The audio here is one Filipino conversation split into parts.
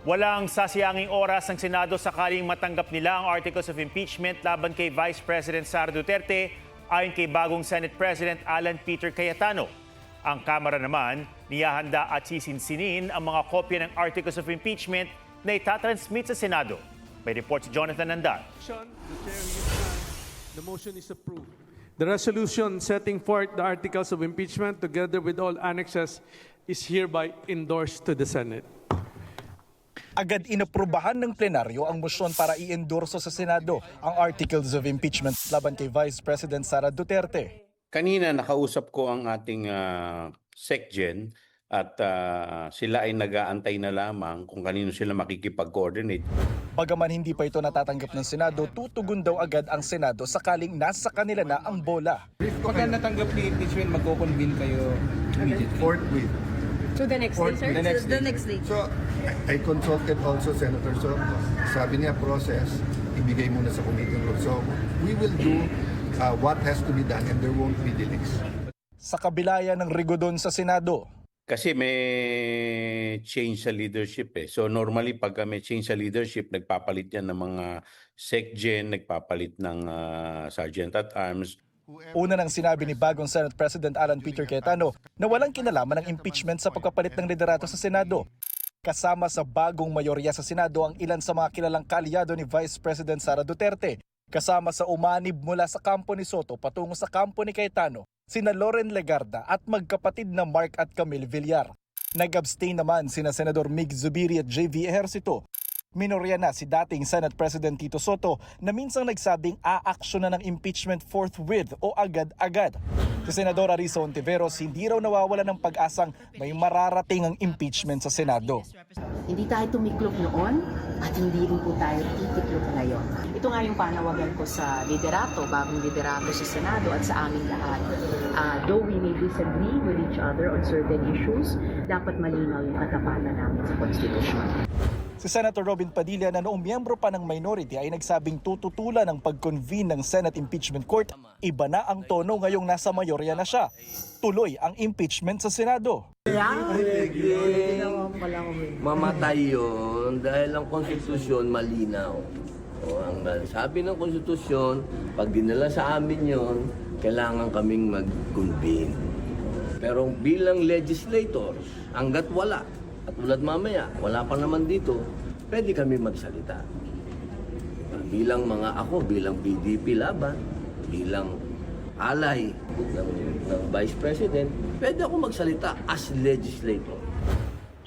Walang sasayanging oras ng Senado sakaling matanggap nila ang articles of impeachment laban kay Vice President Sara Duterte ayon kay bagong Senate President Alan Peter Cayetano. Ang Kamara naman niyahanda at sisinsinin ang mga kopya ng articles of impeachment na itatransmit sa Senado. May report si Jonathan Nandar. The motion is approved. The resolution setting forth the articles of impeachment together with all annexes is hereby endorsed to the Senate. Agad inaprubahan ng plenaryo ang motion para i-endorso sa Senado ang articles of impeachment laban kay Vice President Sara Duterte. Kanina nakausap ko ang ating SecGen at sila ay nag-aantay na lamang kung kanino sila makikipag-coordinate. Bagaman hindi pa ito natatanggap ng Senado, tutugon daw agad ang Senado sakaling nasa kanila na ang bola. Pagka natanggap ni impeachment, magko-convene kayo immediately. Forthwith. To the next day, sir? The next day. So, I consulted also Senator Soto. Sabi niya, process, ibigay muna sa committee room. So, we will do what has to be done and there won't be delays. Sa kabilaya ng rigodon sa Senado, Kasi may change sa leadership eh. So normally pag may change sa leadership, nagpapalit yan ng mga SecGen, nagpapalit ng Sergeant at Arms. una nang sinabi ni bagong Senate President Alan Peter Cayetano na walang kinalaman ng impeachment sa pagpapalit ng liderato sa Senado. Kasama sa bagong mayorya sa Senado ang ilan sa mga kilalang kaalyado ni Vice President Sara Duterte. Kasama sa umanib mula sa kampo ni Soto patungo sa kampo ni Cayetano, sina Loren Legarda at magkapatid na Mark at Camille Villar. Nag-abstain naman sina Senador Mig Zubiri at JV Ejercito. Minorya na si dating Senate President Tito Soto na minsang nagsabing aaksyon na ng impeachment forthwith o agad-agad. Si Senador Arisa Ontiveros hindi raw nawawala ng pag-asang may mararating ang impeachment sa Senado. Hindi tayo tumiklop noon at hindi rin po tayo titiklop ngayon. Ito nga yung panawagan ko sa liderato, bagong liderato sa Senado at sa aming lahat. Though we may disagree with each other on certain issues, dapat malinaw yung katapatan namin sa Constitution. Si Senator Robin Padilla na noong miyembro pa ng minority ay nagsabing tututulan ng pag-convene ng Senate Impeachment Court. Iba na ang tono ngayong nasa mayorya na siya. Tuloy ang impeachment sa Senado. Mamatay yun dahil ang konstitusyon malinaw. O, ang sabi ng konstitusyon, pag dinala sa amin yun, kailangan kaming mag-convene. Pero bilang legislators, hanggat wala, at tulad mamaya, wala pa naman dito, pwede kami magsalita. Bilang bilang PDP laban, bilang alay ng Vice President, pwede ako magsalita as legislator.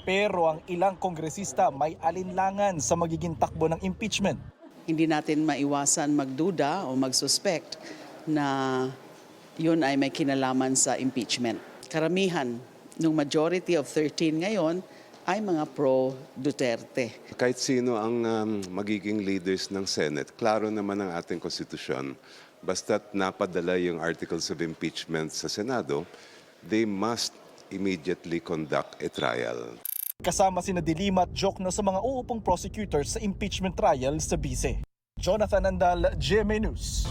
Pero ang ilang kongresista may alinlangan sa magiging takbo ng impeachment. Hindi natin maiwasan magduda o magsuspect na yun ay may kinalaman sa impeachment. Karamihan ng majority of 13 ngayon ay mga pro-Duterte. Kahit sino ang magiging leaders ng Senate, klaro naman ang ating konstitusyon. Basta't napadala yung articles of impeachment sa Senado, they must immediately conduct a trial. Kasama sina Dilima at Jokno sa mga uupong prosecutors sa impeachment trial sa Bise. Jonathan Andal, GMA News.